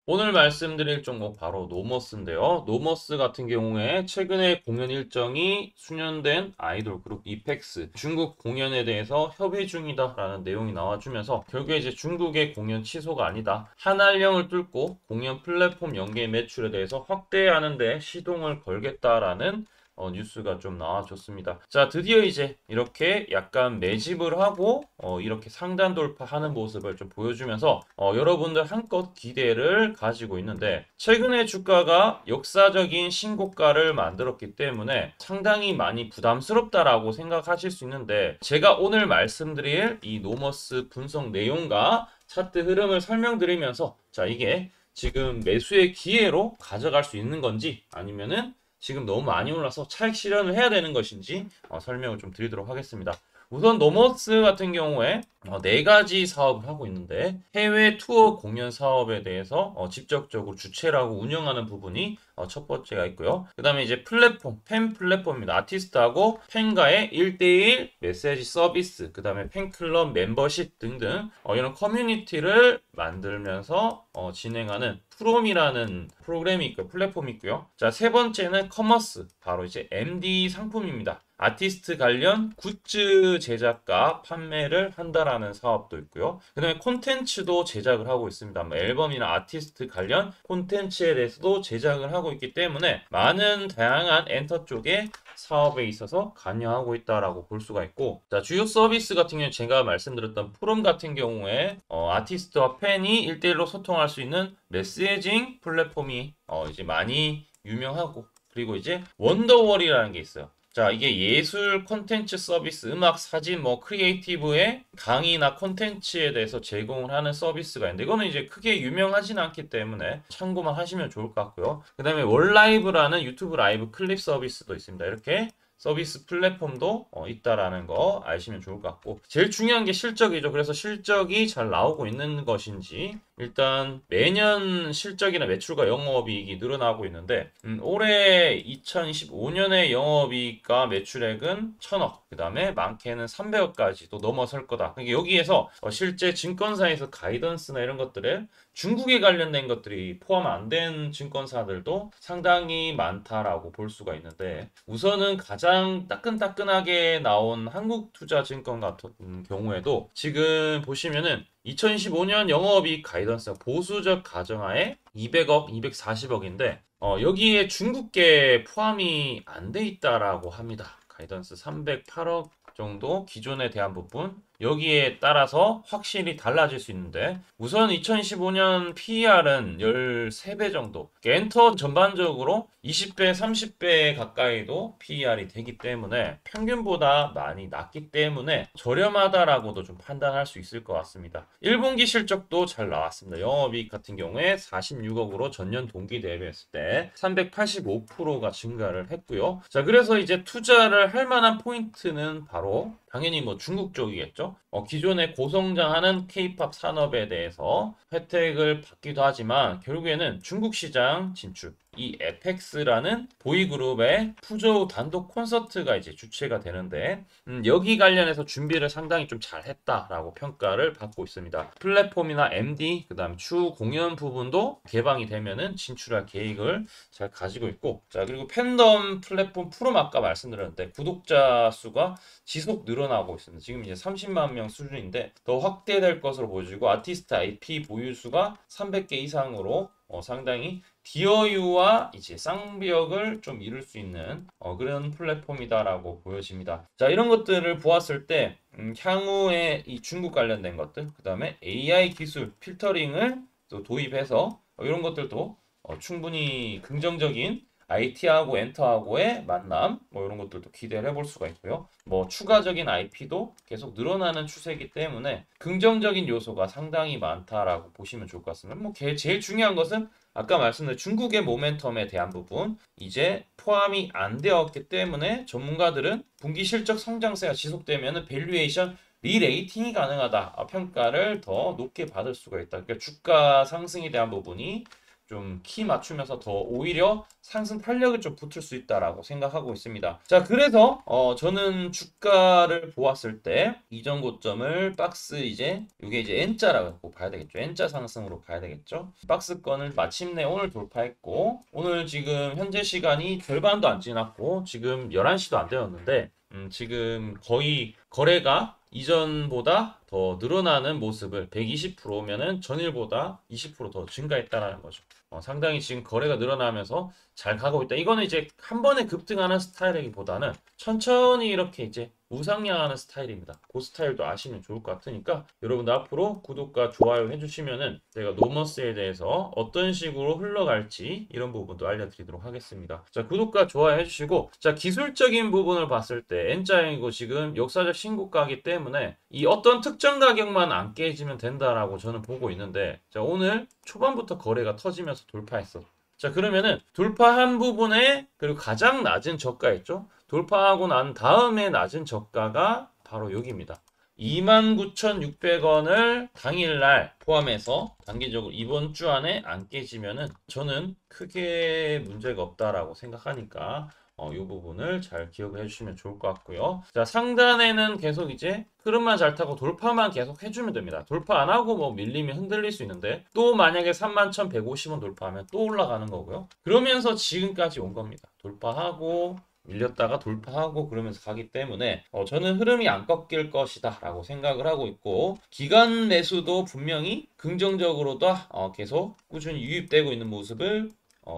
오늘 말씀드릴 종목 바로 노머스인데요. 노머스 같은 경우에 최근에 공연 일정이 수년된 아이돌 그룹 이펙스 중국 공연에 대해서 협의 중이다라는 내용이 나와주면서 결국에 이제 중국의 공연 취소가 아니다. 한알령을 뚫고 공연 플랫폼 연계 매출에 대해서 확대하는 데 시동을 걸겠다라는 뉴스가 좀 나와줬습니다. 자, 드디어 이제 이렇게 약간 매집을 하고 이렇게 상단 돌파하는 모습을 좀 보여주면서 여러분들 한껏 기대를 가지고 있는데 최근에 주가가 역사적인 신고가를 만들었기 때문에 상당히 많이 부담스럽다라고 생각하실 수 있는데 제가 오늘 말씀드릴 이 노머스 분석 내용과 차트 흐름을 설명드리면서 자, 이게 지금 매수의 기회로 가져갈 수 있는 건지 아니면은 지금 너무 많이 올라서 차익 실현을 해야 되는 것인지 설명을 좀 드리도록 하겠습니다. 우선 노머스 같은 경우에 네 가지 사업을 하고 있는데 해외 투어 공연 사업에 대해서 직접적으로 주체를 하고 운영하는 부분이 첫 번째가 있고요. 그 다음에 이제 플랫폼, 팬 플랫폼입니다. 아티스트하고 팬과의 1대1 메시지 서비스, 그 다음에 팬클럽 멤버십 등등 이런 커뮤니티를 만들면서 진행하는 프롬이라는 프로그램이 있고요. 플랫폼이 있고요. 자, 세 번째는 커머스, 바로 이제 MD 상품입니다. 아티스트 관련 굿즈 제작과 판매를 한다라는 사업도 있고요. 그 다음에 콘텐츠도 제작을 하고 있습니다. 뭐 앨범이나 아티스트 관련 콘텐츠에 대해서도 제작을 하고 있기 때문에 많은 다양한 엔터 쪽에 사업에 있어서 관여하고 있다라고 볼 수가 있고, 자, 주요 서비스 같은 경우에 제가 말씀드렸던 프롬 같은 경우에 아티스트와 팬이 1대1로 소통할 수 있는 메시징 플랫폼이 이제 많이 유명하고, 그리고 이제 원더월이라는 게 있어요. 자, 이게 예술 콘텐츠 서비스, 음악, 사진, 뭐 크리에이티브의 강의나 콘텐츠에 대해서 제공을 하는 서비스가 있는데 이거는 이제 크게 유명하진 않기 때문에 참고만 하시면 좋을 것 같고요. 그 다음에 월라이브라는 유튜브 라이브 클립 서비스도 있습니다. 이렇게 서비스 플랫폼도 있다라는 거 아시면 좋을 것 같고, 제일 중요한 게 실적이죠. 그래서 실적이 잘 나오고 있는 것인지, 일단 매년 실적이나 매출과 영업이익이 늘어나고 있는데 올해 2025년에 영업이익과 매출액은 1000억, 그 다음에 많게는 300억까지도 넘어설 거다. 그러니까 여기에서 실제 증권사에서 가이던스나 이런 것들에 중국에 관련된 것들이 포함 안 된 증권사들도 상당히 많다라고 볼 수가 있는데, 우선은 가장 따끈따끈하게 나온 한국투자증권 같은 경우에도 지금 보시면은 2025년 영업이익 가이던스가 보수적 가정하에 200억, 240억인데 여기에 중국계 포함이 안 돼 있다라고 합니다. 가이던스 308억 정도 기존에 대한 부분, 여기에 따라서 확실히 달라질 수 있는데 우선 2025년 PER은 13배 정도, 엔터 전반적으로 20배, 30배 가까이도 PER이 되기 때문에 평균보다 많이 낮기 때문에 저렴하다라고도 좀 판단할 수 있을 것 같습니다. 1분기 실적도 잘 나왔습니다. 영업이익 같은 경우에 46억으로 전년 동기 대비했을 때 385%가 증가를 했고요. 자, 그래서 이제 투자를 할 만한 포인트는 바로 당연히 뭐 중국 쪽이겠죠. 기존에 고성장하는 K-팝 산업에 대해서 혜택을 받기도 하지만 결국에는 중국 시장 진출, 이 에펙스라는 보이그룹의 푸저우 단독 콘서트가 이제 주최가 되는데 여기 관련해서 준비를 상당히 좀 잘했다라고 평가를 받고 있습니다. 플랫폼이나 MD, 그다음 추후 공연 부분도 개방이 되면은 진출할 계획을 잘 가지고 있고, 자, 그리고 팬덤 플랫폼 프롬 아까 말씀드렸는데 구독자 수가 지속 늘어나고 있습니다. 지금 이제 30만 명 수준인데 더 확대될 것으로 보여지고, 아티스트 IP 보유수가 300개 이상으로 상당히 디어유와 이제 쌍벽을 좀 이룰 수 있는 그런 플랫폼이다라고 보여집니다. 자, 이런 것들을 보았을 때 향후에 이 중국 관련된 것들, 그 다음에 AI 기술 필터링을 또 도입해서 이런 것들도 충분히 긍정적인 IT하고 엔터하고의 만남, 뭐 이런 것들도 기대를 해볼 수가 있고요. 뭐 추가적인 IP도 계속 늘어나는 추세이기 때문에 긍정적인 요소가 상당히 많다라고 보시면 좋을 것 같습니다. 뭐 제일 중요한 것은 아까 말씀드린 중국의 모멘텀에 대한 부분, 이제 포함이 안 되었기 때문에 전문가들은 분기 실적 성장세가 지속되면 밸류에이션 리레이팅이 가능하다, 평가를 더 높게 받을 수가 있다. 그러니까 주가 상승에 대한 부분이 좀 키 맞추면서 더 오히려 상승 탄력이 좀 붙을 수 있다라고 생각하고 있습니다. 자, 그래서 저는 주가를 보았을 때 이전 고점을 박스 이제 이게 이제 N자라고 봐야 되겠죠. N자 상승으로 봐야 되겠죠. 박스권을 마침내 오늘 돌파했고 오늘 지금 현재 시간이 절반도 안 지났고 지금 11시도 안 되었는데 지금 거의 거래가 이전보다 더 늘어나는 모습을 120%면은 전일보다 20%더 증가했다라는 거죠. 상당히 지금 거래가 늘어나면서 잘 가고 있다. 이거는 이제 한 번에 급등하는 스타일이기보다는 천천히 이렇게 이제 우상향하는 스타일입니다. 그 스타일도 아시면 좋을 것 같으니까 여러분들 앞으로 구독과 좋아요 해주시면은 제가 노머스에 대해서 어떤 식으로 흘러갈지 이런 부분도 알려드리도록 하겠습니다. 자, 구독과 좋아요 해주시고, 자, 기술적인 부분을 봤을 때 N자형이고 지금 역사적 신고가이기 때문에 이 어떤 특정 가격만 안 깨지면 된다라고 저는 보고 있는데, 자, 오늘 초반부터 거래가 터지면서 돌파했어. 자, 그러면은 돌파한 부분에 그리고 가장 낮은 저가 있죠? 돌파하고 난 다음에 낮은 저가가 바로 여기입니다. 29,600원을 당일날 포함해서 단기적으로 이번 주 안에 안 깨지면은 저는 크게 문제가 없다라고 생각하니까 이 부분을 잘 기억을 해주시면 좋을 것 같고요. 자, 상단에는 계속 이제 흐름만 잘 타고 돌파만 계속 해주면 됩니다. 돌파 안 하고 뭐 밀리면 흔들릴 수 있는데 또 만약에 31,150원 돌파하면 또 올라가는 거고요. 그러면서 지금까지 온 겁니다. 돌파하고 밀렸다가 돌파하고 그러면서 가기 때문에 저는 흐름이 안 꺾일 것이다 라고 생각을 하고 있고, 기간 매수도 분명히 긍정적으로도 계속 꾸준히 유입되고 있는 모습을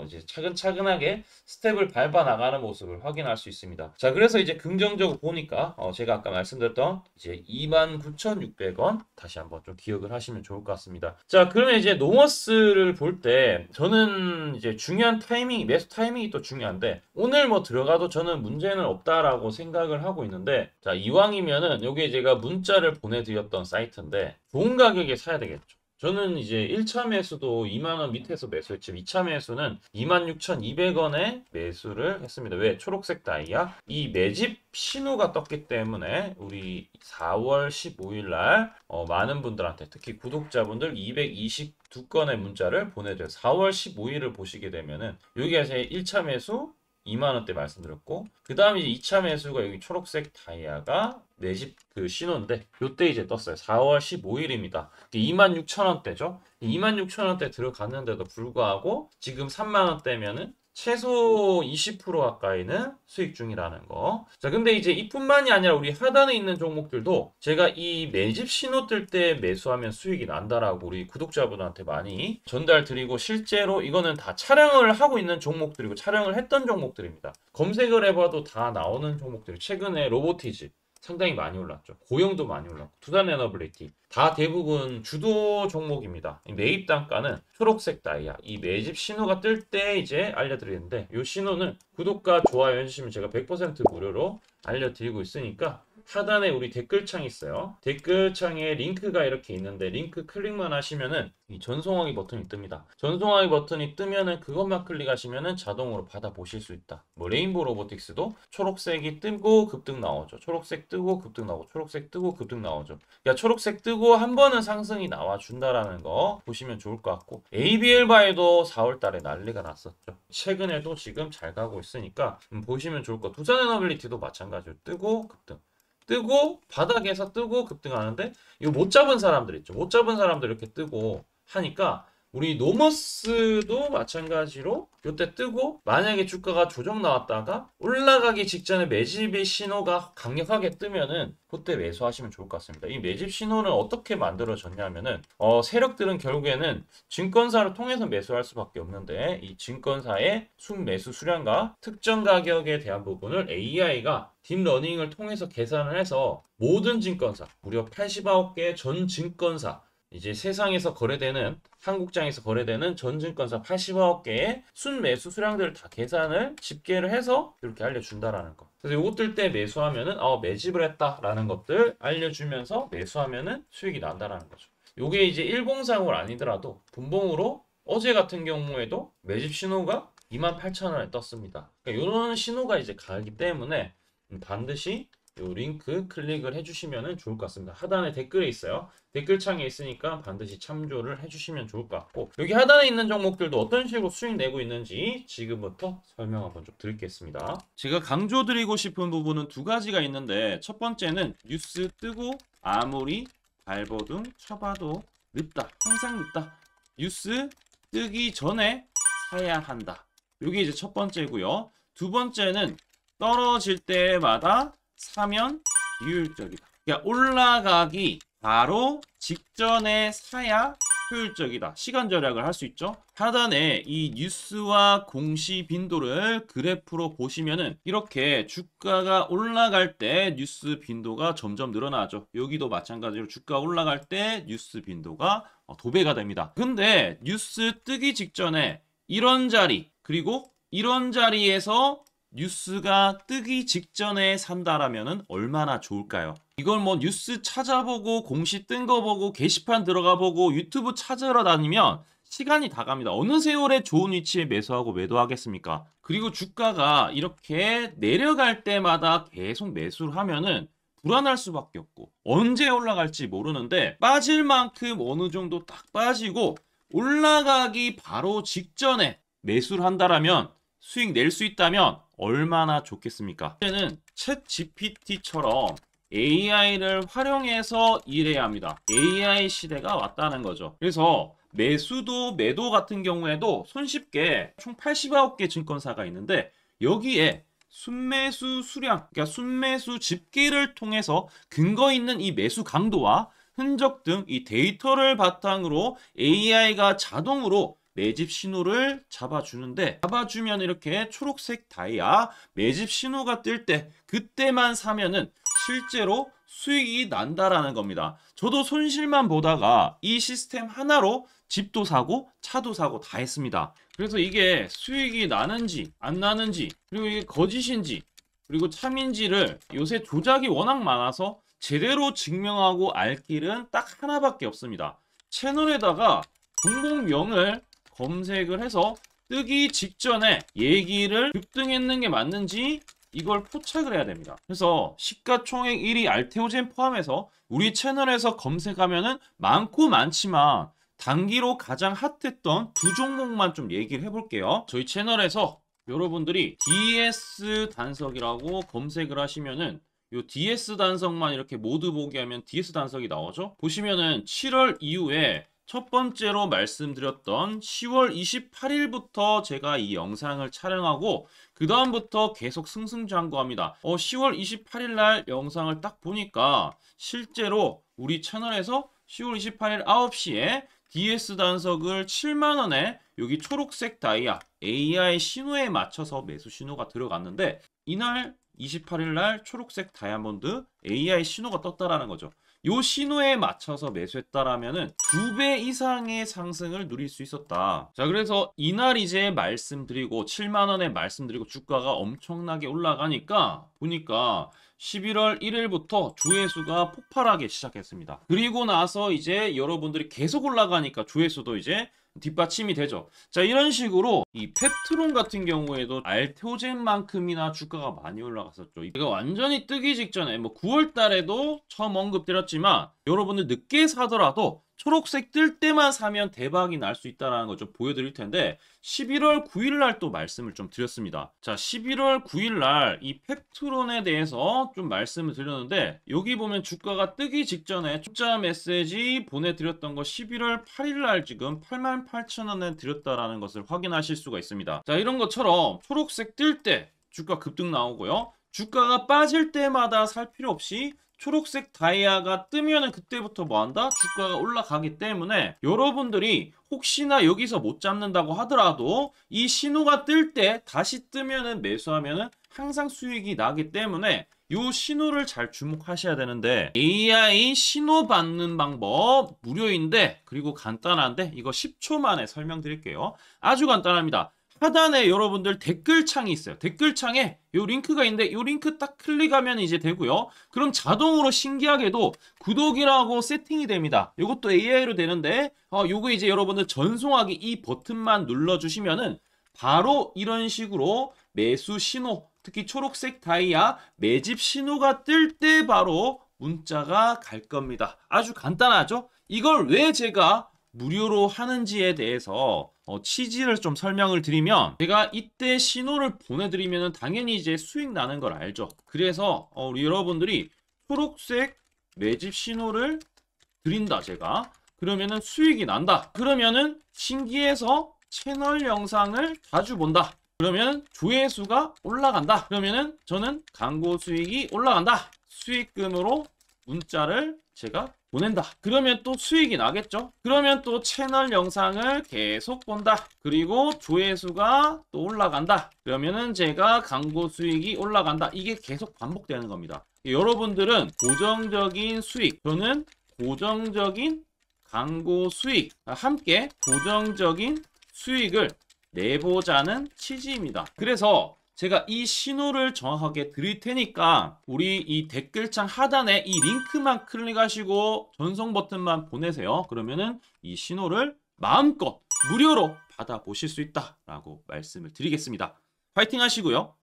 이제 차근차근하게 스텝을 밟아 나가는 모습을 확인할 수 있습니다. 자, 그래서 이제 긍정적으로 보니까 제가 아까 말씀드렸던 이제 29,600원 다시 한번 좀 기억을 하시면 좋을 것 같습니다. 자, 그러면 이제 노머스를 볼 때 저는 이제 중요한 타이밍, 매수 타이밍이 또 중요한데 오늘 뭐 들어가도 저는 문제는 없다라고 생각을 하고 있는데, 자, 이왕이면은 여기에 제가 문자를 보내드렸던 사이트인데 좋은 가격에 사야 되겠죠. 저는 이제 1차 매수도 2만원 밑에서 매수했지만 2차 매수는 26,200원에 매수를 했습니다. 왜? 초록색 다이아. 이 매집 신호가 떴기 때문에 우리 4월 15일 날 많은 분들한테 특히 구독자분들 222건의 문자를 보내줘요. 4월 15일을 보시게 되면은 여기가 제 1차 매수 2만원대 말씀드렸고, 그 다음에 이제 2차 매수가 여기 초록색 다이아가 매집 그 신호인데 요때 이제 떴어요. 4월 15일입니다. 26,000원대죠. 26,000원대 들어갔는데도 불구하고 지금 3만원대면은 최소 20% 가까이는 수익 중이라는 거. 자, 근데 이제 이뿐만이 아니라 우리 하단에 있는 종목들도 제가 이 매집 신호 뜰 때 매수하면 수익이 난다라고 우리 구독자분한테 많이 전달 드리고, 실제로 이거는 다 촬영을 하고 있는 종목들이고 촬영을 했던 종목들입니다. 검색을 해봐도 다 나오는 종목들. 최근에 로보티즈 상당히 많이 올랐죠. 고용도 많이 올랐고, 투자에너빌리티 다 대부분 주도 종목입니다. 매입 단가는 초록색 다이아, 이 매집 신호가 뜰 때 이제 알려드리는데, 이 신호는 구독과 좋아요 해주시면 제가 100% 무료로 알려드리고 있으니까 하단에 우리 댓글창 있어요. 댓글창에 링크가 이렇게 있는데 링크 클릭만 하시면은 이 전송하기 버튼이 뜹니다. 전송하기 버튼이 뜨면은 그것만 클릭하시면은 자동으로 받아보실 수 있다. 뭐 레인보우 로보틱스도 초록색이 뜨고 급등 나오죠. 초록색 뜨고 급등 나오고, 초록색 뜨고 급등 나오죠. 그러니까 초록색 뜨고 한 번은 상승이 나와준다라는 거 보시면 좋을 것 같고, ABL 바에도 4월 달에 난리가 났었죠. 최근에도 지금 잘 가고 있으니까 보시면 좋을 것 같고, 투자에너빌리티도 마찬가지로 뜨고 급등. 뜨고 바닥에서 뜨고 급등하는데 이거 못 잡은 사람들 있죠. 못 잡은 사람들 이렇게 뜨고 하니까 우리 노머스도 마찬가지로 이때 뜨고 만약에 주가가 조정 나왔다가 올라가기 직전에 매집의 신호가 강력하게 뜨면은 그때 매수하시면 좋을 것 같습니다. 이 매집 신호는 어떻게 만들어졌냐면은 세력들은 결국에는 증권사를 통해서 매수할 수밖에 없는데, 이 증권사의 순매수 수량과 특정 가격에 대한 부분을 AI가 딥러닝을 통해서 계산을 해서 모든 증권사 무려 89개의 전 증권사, 이제 세상에서 거래되는 한국장에서 거래되는 전 증권사 89억 개의 순매수 수량들을 다 계산을 집계를 해서 이렇게 알려준다라는 거. 그래서 이것들 때 매수하면은 매집을 했다라는 것들 알려주면서 매수하면은 수익이 난다라는 거죠. 요게 이제 일봉상으로 아니더라도 분봉으로 어제 같은 경우에도 매집 신호가 28,000원에 떴습니다. 그러니까 이런 신호가 이제 가기 때문에 반드시 요 링크 클릭을 해주시면 좋을 것 같습니다. 하단에 댓글에 있어요. 댓글창에 있으니까 반드시 참조를 해주시면 좋을 것 같고, 여기 하단에 있는 종목들도 어떤 식으로 수익 내고 있는지 지금부터 설명 한번 좀 드리겠습니다. 제가 강조드리고 싶은 부분은 두 가지가 있는데, 첫 번째는 뉴스 뜨고 아무리 발버둥 쳐봐도 늦다, 항상 늦다, 뉴스 뜨기 전에 사야 한다. 이게 이제 첫 번째고요. 두 번째는 떨어질 때마다 사면 비효율적이다. 그러니까 올라가기 바로 직전에 사야 효율적이다. 시간 절약을 할 수 있죠. 하단에 이 뉴스와 공시 빈도를 그래프로 보시면은 이렇게 주가가 올라갈 때 뉴스 빈도가 점점 늘어나죠. 여기도 마찬가지로 주가 올라갈 때 뉴스 빈도가 도배가 됩니다. 근데 뉴스 뜨기 직전에 이런 자리, 그리고 이런 자리에서 뉴스가 뜨기 직전에 산다라면은 얼마나 좋을까요? 이걸 뭐 뉴스 찾아보고 공시 뜬 거 보고 게시판 들어가 보고 유튜브 찾으러 다니면 시간이 다 갑니다. 어느 세월에 좋은 위치에 매수하고 매도하겠습니까? 그리고 주가가 이렇게 내려갈 때마다 계속 매수를 하면은 불안할 수밖에 없고, 언제 올라갈지 모르는데 빠질 만큼 어느 정도 딱 빠지고 올라가기 바로 직전에 매수를 한다라면, 수익 낼 수 있다면 얼마나 좋겠습니까? 이제는 챗 GPT처럼 AI를 활용해서 일해야 합니다. AI 시대가 왔다는 거죠. 그래서 매수도 매도 같은 경우에도 손쉽게 총 89개 증권사가 있는데, 여기에 순매수 수량, 그러니까 순매수 집계를 통해서 근거 있는 이 매수 강도와 흔적 등 이 데이터를 바탕으로 AI가 자동으로 매집 신호를 잡아주는데, 잡아주면 이렇게 초록색 다이아 매집 신호가 뜰 때 그때만 사면은 실제로 수익이 난다라는 겁니다. 저도 손실만 보다가 이 시스템 하나로 집도 사고 차도 사고 다 했습니다. 그래서 이게 수익이 나는지 안 나는지, 그리고 이게 거짓인지 그리고 참인지를 요새 조작이 워낙 많아서 제대로 증명하고 알 길은 딱 하나밖에 없습니다. 채널에다가 종목명을 검색을 해서 뜨기 직전에 얘기를 급등했는 게 맞는지 이걸 포착을 해야 됩니다. 그래서 시가총액 1위 알테오젠 포함해서 우리 채널에서 검색하면은 많고 많지만 단기로 가장 핫했던 두 종목만 좀 얘기를 해볼게요. 저희 채널에서 여러분들이 DS 단석이라고 검색을 하시면은 요 DS 단석만 이렇게 모두 보기 하면 DS 단석이 나오죠. 보시면은 7월 이후에 첫 번째로 말씀드렸던 10월 28일부터 제가 이 영상을 촬영하고 그 다음부터 계속 승승장구합니다. 10월 28일 날 영상을 딱 보니까 실제로 우리 채널에서 10월 28일 9시에 DS 단석을 7만원에 여기 초록색 다이아 AI 신호에 맞춰서 매수 신호가 들어갔는데, 이날 28일 날 초록색 다이아몬드 AI 신호가 떴다라는 거죠. 요 신호에 맞춰서 매수했다라면은 2배 이상의 상승을 누릴 수 있었다. 자, 그래서 이날 이제 말씀드리고 7만원에 말씀드리고 주가가 엄청나게 올라가니까 보니까 11월 1일부터 조회수가 폭발하기 시작했습니다. 그리고 나서 이제 여러분들이 계속 올라가니까 조회수도 이제 뒷받침이 되죠. 자, 이런 식으로 이 펩트론 같은 경우에도 알테오젠만큼이나 주가가 많이 올라갔었죠. 이거 완전히 뜨기 직전에 뭐 9월 달에도 처음 언급드렸지만, 여러분들 늦게 사더라도 초록색 뜰 때만 사면 대박이 날 수 있다는 걸 좀 보여드릴 텐데, 11월 9일 날 또 말씀을 좀 드렸습니다. 자, 11월 9일 날 이 펩트론에 대해서 좀 말씀을 드렸는데, 여기 보면 주가가 뜨기 직전에 투자 메시지 보내드렸던 거 11월 8일 날 지금 88,000원에 드렸다라는 것을 확인하실 수가 있습니다. 자, 이런 것처럼 초록색 뜰 때 주가 급등 나오고요. 주가가 빠질 때마다 살 필요 없이 초록색 다이아가 뜨면은 그때부터 뭐 한다? 주가가 올라가기 때문에 여러분들이 혹시나 여기서 못 잡는다고 하더라도 이 신호가 뜰 때 다시 뜨면은 매수하면은 항상 수익이 나기 때문에 요 신호를 잘 주목하셔야 되는데, AI 신호 받는 방법 무료인데, 그리고 간단한데 이거 10초 만에 설명드릴게요. 아주 간단합니다. 하단에 여러분들 댓글창이 있어요. 댓글창에 요 링크가 있는데 요 링크 딱 클릭하면 이제 되고요. 그럼 자동으로 신기하게도 구독이라고 세팅이 됩니다. 이것도 AI로 되는데 요거 이제 여러분들 전송하기 이 버튼만 눌러주시면은 바로 이런 식으로 매수 신호 특히 초록색 다이아 매집 신호가 뜰 때 바로 문자가 갈 겁니다. 아주 간단하죠? 이걸 왜 제가 무료로 하는지에 대해서 취지를 좀 설명을 드리면, 제가 이때 신호를 보내드리면 당연히 이제 수익 나는 걸 알죠. 그래서 우리 여러분들이 초록색 매집 신호를 드린다 제가. 그러면은 수익이 난다. 그러면은 신기해서 채널 영상을 자주 본다. 그러면 조회수가 올라간다. 그러면은 저는 광고 수익이 올라간다. 수익금으로 문자를 제가 보낸다. 그러면 또 수익이 나겠죠. 그러면 또 채널 영상을 계속 본다. 그리고 조회수가 또 올라간다. 그러면은 제가 광고 수익이 올라간다. 이게 계속 반복되는 겁니다. 여러분들은 고정적인 수익, 저는 고정적인 광고 수익, 함께 고정적인 수익을 내보자는 취지입니다. 그래서 제가 이 신호를 정확하게 드릴 테니까 우리 이 댓글창 하단에 이 링크만 클릭하시고 전송 버튼만 보내세요. 그러면은 이 신호를 마음껏 무료로 받아보실 수 있다라고 말씀을 드리겠습니다. 파이팅 하시고요.